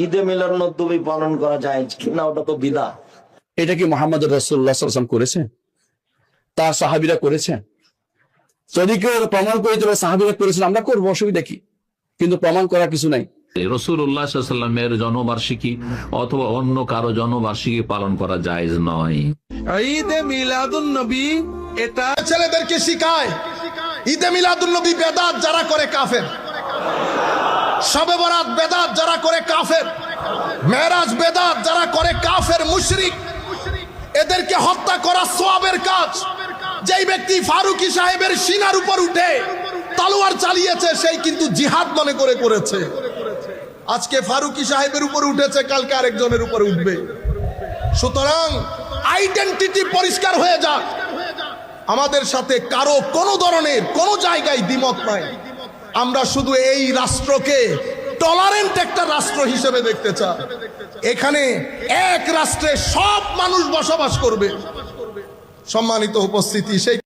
ঈদে মিলাদুন্নবী পালন করা যায় কিনা ওটা তো বিদআত। এটা কি মুহাম্মদ রাসূলুল্লাহ সাল্লাল্লাহু আলাইহি ওয়াসাল্লাম করেছেন? তার সাহাবীরা করেছেন? যদি কেউ প্রমাণ করে তবে সাহাবীরা করেছেন, আমরা করবো, অসুবিধা কি? কিন্তু প্রমাণ করার কিছু নাই। রাসূলুল্লাহ সাল্লাল্লাহু আলাইহি ওয়াসাল্লামের জন্মবার্ষিকী অথবা অন্য কারো জন্মবার্ষিকী পালন করা জায়েজ নয়। ঈদে মিলাদুন্নবী এটা ছেলেদেরকে শিখায় ঈদে মিলাদুন্নবী বেদাত যারা করে কাফের, শবে বরাত বেদাত যারা করে কাফের, মেরাজ বেদাত যারা করে কাফের মুশরিক। এদেরকে হত্যা করা সওয়াবের কাজ। যেই ব্যক্তি ফারুকী সাহেবের সিনার উপর উঠে তলোয়ার চালিয়েছে সেই কিন্তু জিহাদ মনে করে করেছে। আজকে ফারুকী সাহেবের উপর উঠেছে, কালকে আরেকজনের উপর উঠবে। সুতরাং আইডেন্টিটি পরিষ্কার হয়ে যাক। আমাদের সাথে কারো কোনো ধরনের কোনো জায়গায় দ্বিমত নাই। আমরা শুধু এই রাষ্ট্রকে টলারেন্ট একটা রাষ্ট্র হিসেবে দেখতে চাই। এখানে এক রাষ্ট্রে সব মানুষ বসবাস করবে। সম্মানিত উপস্থিতি, সেই